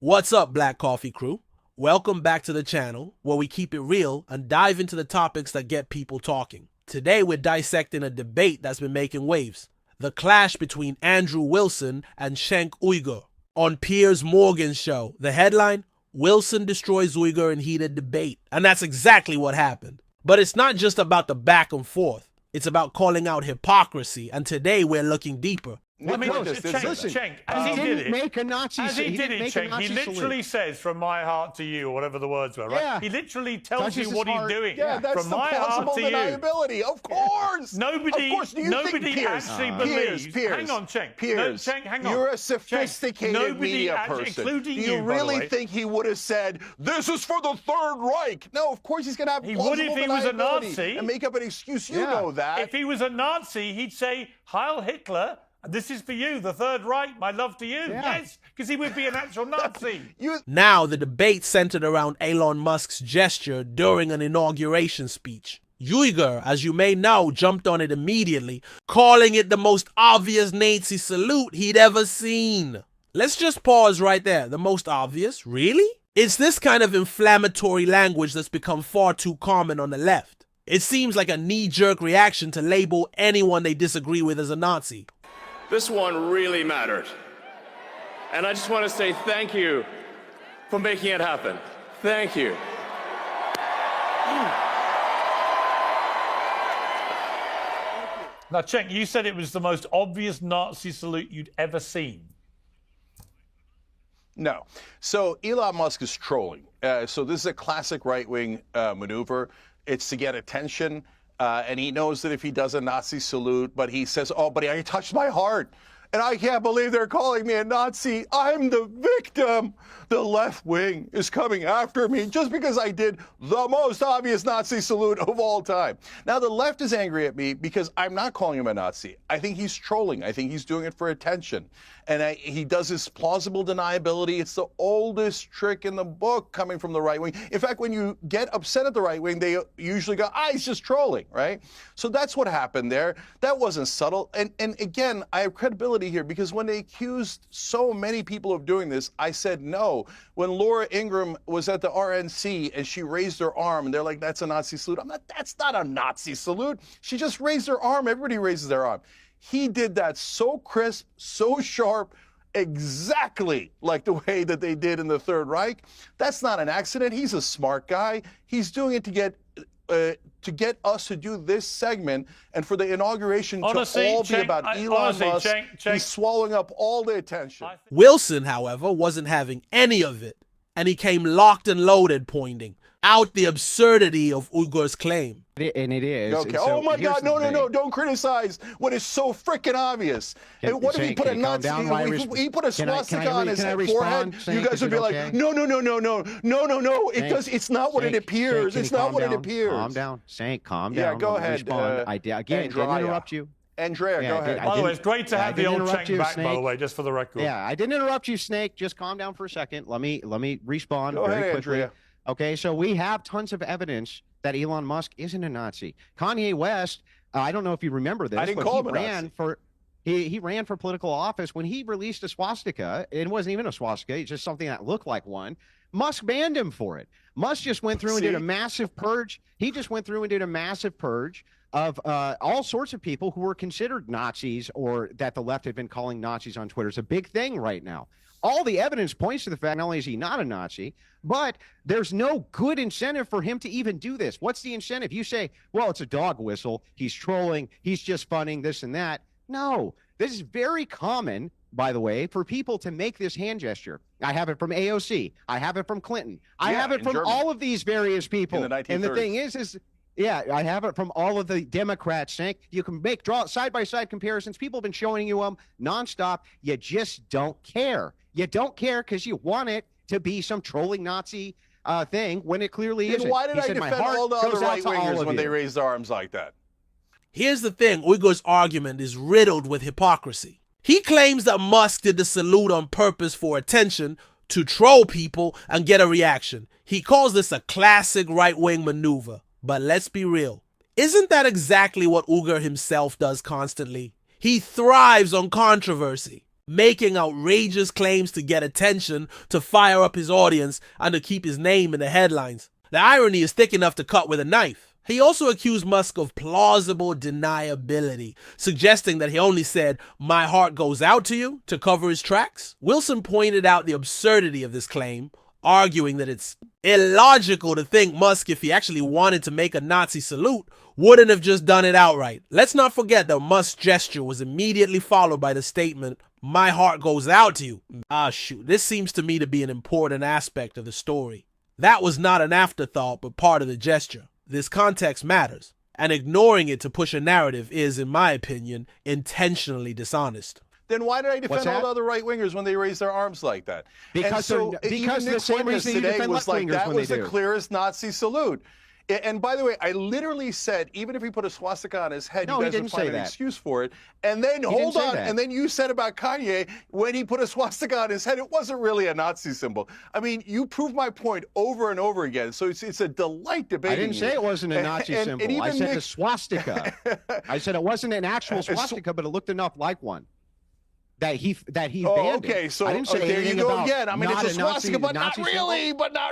What's up, Black Coffee Crew? Welcome back to the channel, where we keep it real and dive into the topics that get people talking. Today we're dissecting a debate that's been making waves. The clash between Andrew Wilson and Cenk Uyger. On Piers Morgan's show, the headline, Wilson destroys Uyger in heated debate. And that's exactly what happened. But it's not just about the back and forth. It's about calling out hypocrisy, and today we're looking deeper. Cenk, as he did it, make a Nazi. As he did it, Cenk, he literally says, "From my heart to you," or whatever the words were, right? Yeah. He literally tells you what he's doing. Yeah, that's from the my heart to deniability. You. Of course. Nobody actually believes. Piers, hang on, Cenk. Piers, no, Cenk, hang on. You're a sophisticated media person. Including Do you really think he would have said, "This is for the Third Reich"? No, of course he's going to have. He would if he was a Nazi and make up an excuse. You know that. If he was a Nazi, he'd say, "Heil Hitler. This is for you, the Third Reich, my love to you." Yeah. Yes, because he would be an actual Nazi. Now, the debate centered around Elon Musk's gesture during an inauguration speech. Uyger, as you may know, jumped on it immediately, calling it the most obvious Nazi salute he'd ever seen. Let's just pause right there. The most obvious? Really? It's this kind of inflammatory language that's become far too common on the left. It seems like a knee-jerk reaction to label anyone they disagree with as a Nazi. This one really mattered. And I just want to say thank you for making it happen. Thank you. Now, Cenk, you said it was the most obvious Nazi salute you'd ever seen. No. So Elon Musk is trolling. So this is a classic right-wing maneuver. It's to get attention. And he knows that if he does a Nazi salute, but he says, "Oh, but I touched my heart, and I can't believe they're calling me a Nazi. I'm the victim. The left wing is coming after me just because I did the most obvious Nazi salute of all time." Now, the left is angry at me because I'm not calling him a Nazi. I think he's trolling. I think he's doing it for attention. And he does his plausible deniability. It's the oldest trick in the book coming from the right wing. In fact, when you get upset at the right wing, they usually go, he's just trolling, right? So that's what happened there. That wasn't subtle. And again, I have credibility here because when they accused so many people of doing this, I said no. When Laura Ingraham was at the RNC and she raised her arm and they're like, "That's a Nazi salute." I'm not, that's not a Nazi salute. She just raised her arm. Everybody raises their arm. He did that so crisp, so sharp, exactly like the way that they did in the Third Reich. That's not an accident. He's a smart guy. He's doing it to get us to do this segment and for the inauguration to all be about Elon Musk. He's swallowing up all the attention. Wilson, however, wasn't having any of it, and he came locked and loaded, pointing out the absurdity of Uyger's claim. And it is. Okay. So oh my God! No! Don't criticize what is so freaking obvious. And what if he put a Nazi? He put a swastika on his forehead. You guys would be like, no! It does. It's not what it appears. It's not what it appears. Calm down, Cenk. Calm down. Yeah, go ahead. I didn't interrupt you. Andrea, go ahead. By the way, it's great to have the old Cenk back, by the way, just for the record. Yeah, I didn't interrupt you, Snake. Just calm down for a second. Let me respond very quickly. Andrea. Okay, so we have tons of evidence that Elon Musk isn't a Nazi. Kanye West, I don't know if you remember this, I didn't call him a Nazi. He ran for political office when he released a swastika. It wasn't even a swastika. It's just something that looked like one. Musk banned him for it. Musk just went through and did a massive purge. He just went through and did a massive purge of all sorts of people who were considered Nazis or that the left had been calling Nazis on Twitter. It's a big thing right now. All the evidence points to the fact not only is he not a Nazi, but there's no good incentive for him to even do this. What's the incentive? You say, well, it's a dog whistle. He's trolling. He's just funning this and that. No, this is very common, by the way, for people to make this hand gesture. I have it from AOC. I have it from Clinton. I have it from Germany. All of these various people. In the 1930s. And the thing is yeah, I have it from all of the Democrats, Cenk. You can draw side-by-side comparisons. People have been showing you them nonstop. You just don't care. You don't care because you want it to be some trolling Nazi thing when it clearly isn't. Why did I defend all the other right-wingers when they raised their arms like that? Here's the thing, Uyger's argument is riddled with hypocrisy. He claims that Musk did the salute on purpose for attention, to troll people and get a reaction. He calls this a classic right-wing maneuver. But let's be real. Isn't that exactly what Uyger himself does constantly? He thrives on controversy. making outrageous claims to get attention, to fire up his audience, and to keep his name in the headlines. The irony is thick enough to cut with a knife. He also accused Musk of plausible deniability, suggesting that he only said, "My heart goes out to you," to cover his tracks. Wilson pointed out the absurdity of this claim, arguing that it's illogical to think Musk, if he actually wanted to make a Nazi salute, wouldn't have just done it outright. Let's not forget that Musk's gesture was immediately followed by the statement, "My heart goes out to you." Shoot, this seems to me to be an important aspect of the story. That was not an afterthought, but part of the gesture. This context matters, and ignoring it to push a narrative is, in my opinion, intentionally dishonest. Then why did I defend all the other right-wingers when they raised their arms like that? Because the same reason you defend left-wingers that when was they the do. clearest Nazi salute. And by the way, I literally said, even if he put a swastika on his head, you guys would find an excuse for it. And then, hold on, and then you said about Kanye, when he put a swastika on his head, it wasn't really a Nazi symbol. I mean, you proved my point over and over again. So it's a delight debating. I didn't say it wasn't a Nazi symbol. I said a swastika. I said it wasn't an actual swastika, but it looked enough like one. That he banned okay, so I didn't say there you go about again. I mean, it's a swastika, but not Nazi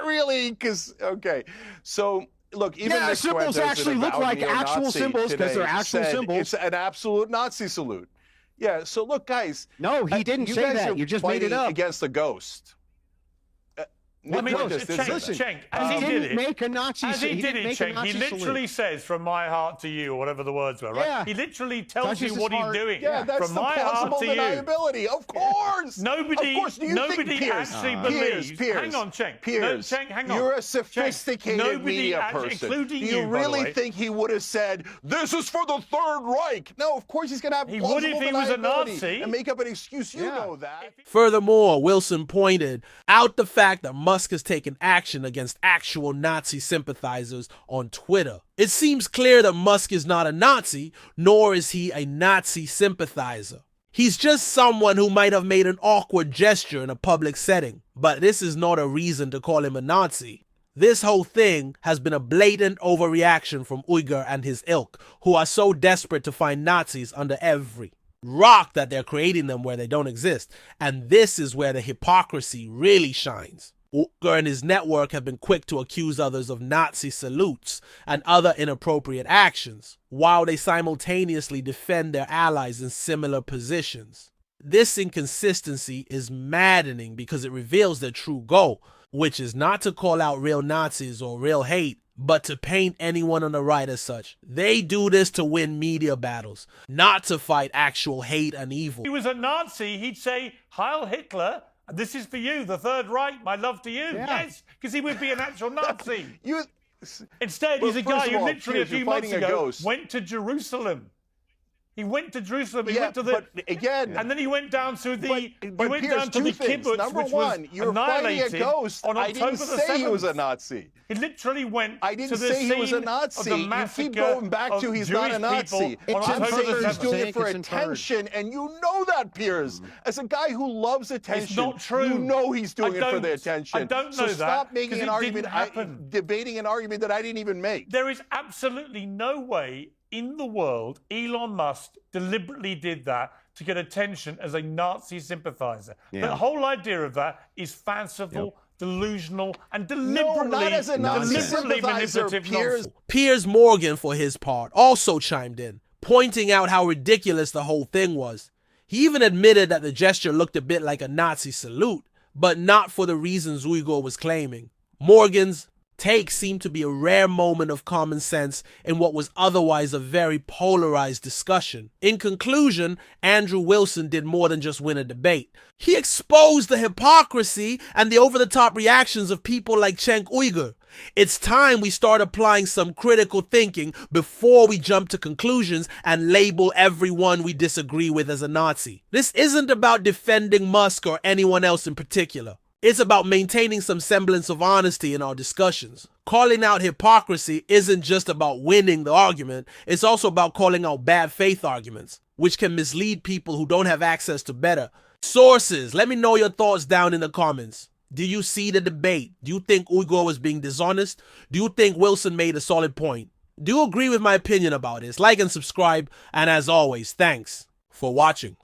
really, because, okay. So, look, even the symbols actually look like actual symbols because they're actual symbols. It's an absolute Nazi salute. Yeah, so look, guys. No, he didn't say that. You just made it up. Against the ghost. Cenk, as he did it, make a Nazi as he did it, Cenk, he literally says, "From my heart to you," or whatever the words were, right? Yeah. He literally tells you what he's doing. Yeah, that's from the my heart to deniability. you. Of course. Nobody Piers, actually believes. Piers, hang on, Cenk. Piers, no, Cenk, hang on. You're a sophisticated media person. Including Do you really think he would have said, "This is for the Third Reich"? No, of course he's going to have plausible would if he was a Nazi and make up an excuse. You know that. Furthermore, Wilson pointed out the fact that Musk has taken action against actual Nazi sympathizers on Twitter. It seems clear that Musk is not a Nazi, nor is he a Nazi sympathizer. He's just someone who might have made an awkward gesture in a public setting, but this is not a reason to call him a Nazi. This whole thing has been a blatant overreaction from Uyger and his ilk, who are so desperate to find Nazis under every rock that they're creating them where they don't exist. And this is where the hypocrisy really shines. Uyger and his network have been quick to accuse others of Nazi salutes and other inappropriate actions, while they simultaneously defend their allies in similar positions. This inconsistency is maddening because it reveals their true goal, which is not to call out real Nazis or real hate, but to paint anyone on the right as such. They do this to win media battles, not to fight actual hate and evil. If he was a Nazi, he'd say, "Heil Hitler, this is for you, the Third Reich, my love to you." Yeah. Yes, because he would be an actual Nazi. Instead, Well, he's a guy who literally Piers, a few months ago went to Jerusalem. He went to Jerusalem. He went to the and then he went down to the kibbutz, Number which one, was you're fighting a ghost. on I October didn't the say 7th. he was a Nazi. He literally went I didn't to the say he was a scene Nazi. of the You massacre keep going back to he's not a of Nazi. Jewish people on I'm October saying the he's 7th. doing it for attention, and you know that, Piers. As a guy who loves attention, It's not true. you know he's doing it for the attention. I don't know so that, stop making 'cause an it argument, didn't happen. debating an argument that I didn't even make. There is absolutely no way in the world Elon Musk deliberately did that to get attention as a Nazi sympathizer. Yeah. The whole idea of that is fanciful, delusional, and deliberately, not as a Nazi deliberately sympathizer, manipulative Piers. nonsense. Piers Morgan, for his part, also chimed in, pointing out how ridiculous the whole thing was. He even admitted that the gesture looked a bit like a Nazi salute, but not for the reasons Uyger was claiming. Morgan's take seemed to be a rare moment of common sense in what was otherwise a very polarized discussion. In conclusion, Andrew Wilson did more than just win a debate. He exposed the hypocrisy and the over-the-top reactions of people like Cenk Uyger. It's time we start applying some critical thinking before we jump to conclusions and label everyone we disagree with as a Nazi. This isn't about defending Musk or anyone else in particular. It's about maintaining some semblance of honesty in our discussions. Calling out hypocrisy isn't just about winning the argument, it's also about calling out bad faith arguments, which can mislead people who don't have access to better sources. Let me know your thoughts down in the comments. Do you see the debate? Do you think Uyger was being dishonest? Do you think Wilson made a solid point? Do you agree with my opinion about this? Like and subscribe, and as always, thanks for watching.